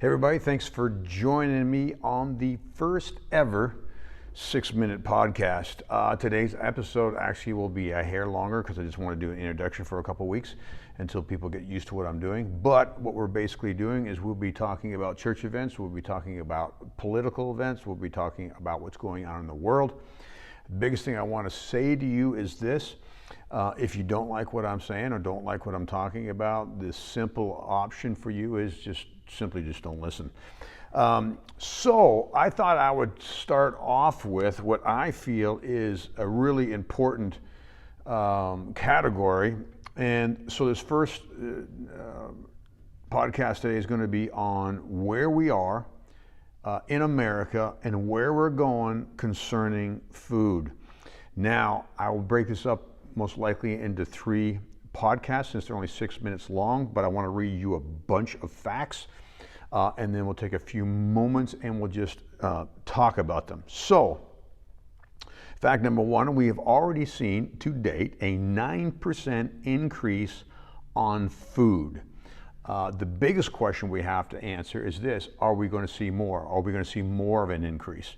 Hey everybody, thanks for joining me on the first ever 6-minute podcast. Today's episode actually will be a hair longer because I just want to do an introduction for a couple weeks until people get used to what I'm doing. But what we're basically doing is we'll be talking about church events, we'll be talking about political events, we'll be talking about what's going on in the world. The biggest thing I want to say to you is this. If you don't like what I'm saying or don't like what I'm talking about, the simple option for you is just don't listen. So I thought I would start off with what I feel is a really important category. And so this first podcast today is going to be on where we are in America and where we're going concerning food. Now, I will break this up most likely into 3 podcasts since they're only 6 minutes long, but I want to read you a bunch of facts and then we'll take a few moments and we'll just talk about them. So, fact number 1, we have already seen to date a 9% increase on food. The biggest question we have to answer is this: are we going to see more? Are we going to see more of an increase?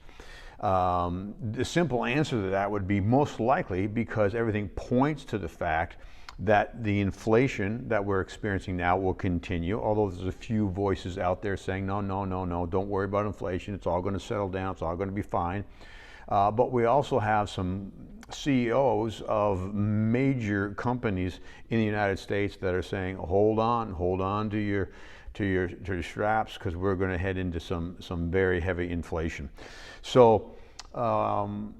The simple answer to that would be most likely, because everything points to the fact that the inflation that we're experiencing now will continue, although there's a few voices out there saying, no, don't worry about inflation, it's all going to settle down, it's all going to be fine. But we also have some CEOs of major companies in the United States that are saying, hold on to your straps, because we're going to head into some very heavy inflation. So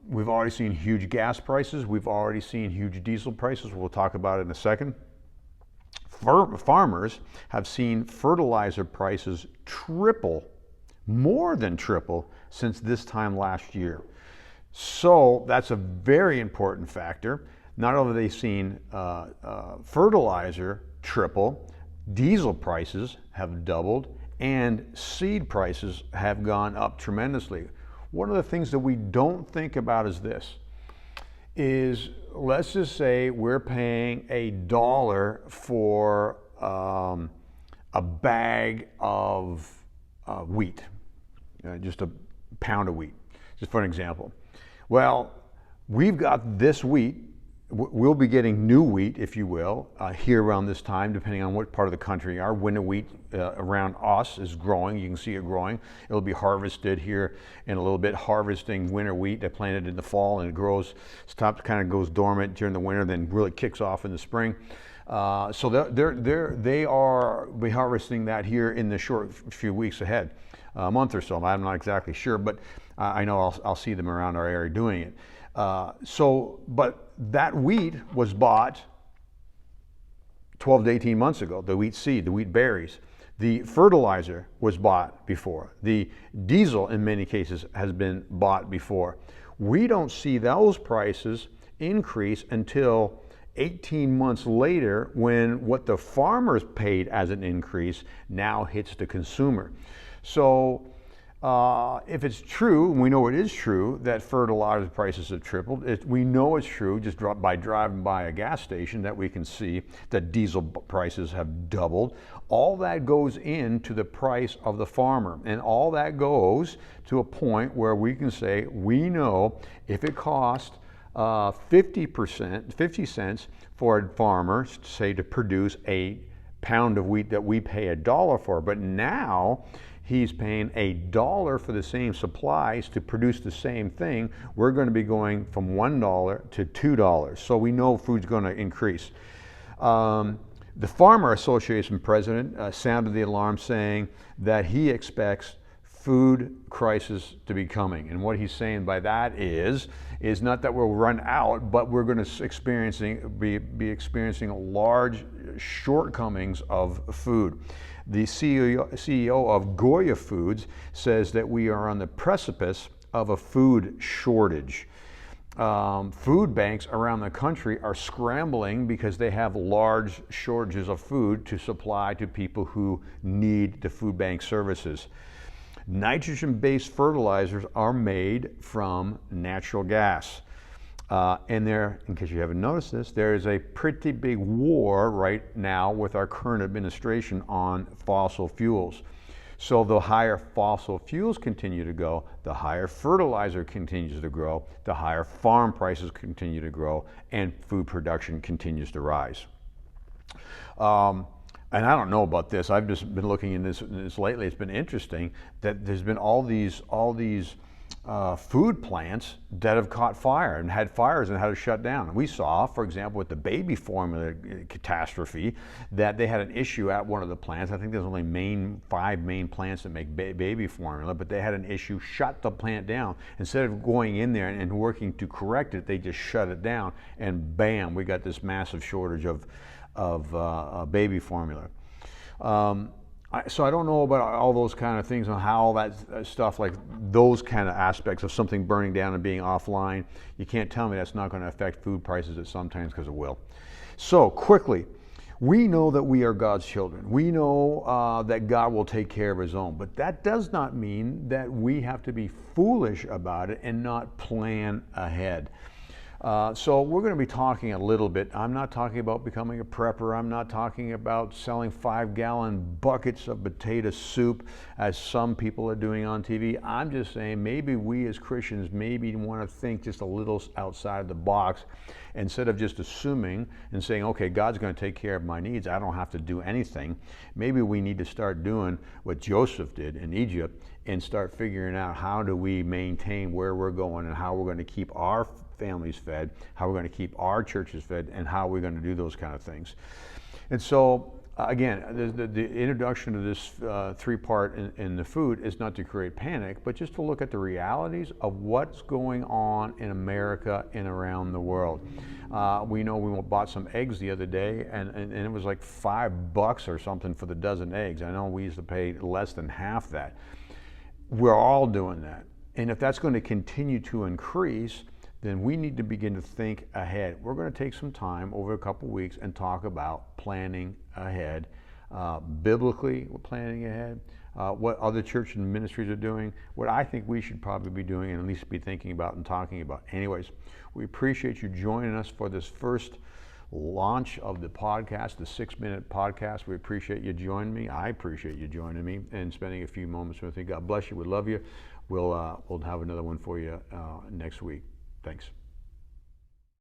we've already seen huge gas prices. We've already seen huge diesel prices. We'll talk about it in a second. Farmers have seen fertilizer prices triple, more than triple, since this time last year. So that's a very important factor. Not only have they seen fertilizer triple, diesel prices have doubled, and seed prices have gone up tremendously. One of the things that we don't think about is this, is let's just say we're paying $1 for a bag of wheat, just a pound of wheat, just for an example. Well, we've got this wheat. We'll be getting new wheat, if you will, here around this time, depending on what part of the country you are. Winter wheat around us is growing. You can see it growing. It'll be harvested here in a little bit, harvesting winter wheat. They plant it in the fall and it grows, kind of goes dormant during the winter, then really kicks off in the spring. So they are be harvesting that here in the short few weeks ahead, a month or so. I'm not exactly sure, but I know I'll see them around our area doing it. But that wheat was bought 12 to 18 months ago, the wheat seed, the wheat berries. The fertilizer was bought before. The diesel, in many cases, has been bought before. We don't see those prices increase until 18 months later, when what the farmers paid as an increase now hits the consumer. So if it's true, and we know it is true, that fertilizer prices have tripled, we know it's true just by driving by a gas station that we can see that diesel prices have doubled. All that goes into the price of the farmer, and all that goes to a point where we can say, we know if it cost 50 cents for a farmer, say, to produce a pound of wheat that we pay $1 for, but now he's paying $1 for the same supplies to produce the same thing, we're going to be going from $1 to $2. So we know food's going to increase. The Farmer Association president sounded the alarm, saying that he expects food crisis to be coming. And what he's saying by that is not that we'll run out, but we're going to be experiencing large shortcomings of food. The CEO of Goya Foods says that we are on the precipice of a food shortage. Food banks around the country are scrambling because they have large shortages of food to supply to people who need the food bank services. Nitrogen-based fertilizers are made from natural gas. And there, in case you haven't noticed this, there is a pretty big war right now with our current administration on fossil fuels. So the higher fossil fuels continue to go, the higher fertilizer continues to grow, the higher farm prices continue to grow, and food production continues to rise. And I don't know about this. I've just been looking in this lately. It's been interesting that there's been all these food plants that have caught fire and had fires and had to shut down. We saw, for example, with the baby formula catastrophe, that they had an issue at one of the plants. I think there's only 5 main plants that make baby formula, but they had an issue, shut the plant down. Instead of going in there and working to correct it, they just shut it down, and bam, we got this massive shortage of baby formula. So I don't know about all those kind of things and how that stuff, like those kind of aspects of something burning down and being offline. You can't tell me that's not going to affect food prices at some times, because it will. So quickly, we know that we are God's children. We know that God will take care of his own, but that does not mean that we have to be foolish about it and not plan ahead. So we're going to be talking a little bit. I'm not talking about becoming a prepper. I'm not talking about selling 5-gallon buckets of potato soup as some people are doing on TV. I'm just saying maybe we as Christians maybe want to think just a little outside of the box, instead of just assuming and saying, okay, God's going to take care of my needs, I don't have to do anything. Maybe we need to start doing what Joseph did in Egypt and start figuring out how do we maintain where we're going and how we're going to keep our families fed, how we're going to keep our churches fed, and how we're going to do those kind of things. And so, again, the introduction to this 3-part in the food is not to create panic, but just to look at the realities of what's going on in America and around the world. We know we bought some eggs the other day, and it was like $5 or something for the dozen eggs. I know we used to pay less than half that. We're all doing that. And if that's going to continue to increase, then we need to begin to think ahead. We're going to take some time over a couple weeks and talk about planning ahead. Biblically, we're planning ahead. What other church and ministries are doing, what I think we should probably be doing and at least be thinking about and talking about. Anyways, we appreciate you joining us for this first launch of the podcast, the 6-minute podcast. We appreciate you joining me. I appreciate you joining me and spending a few moments with me. God bless you. We love you. We'll have another one for you next week. Thanks.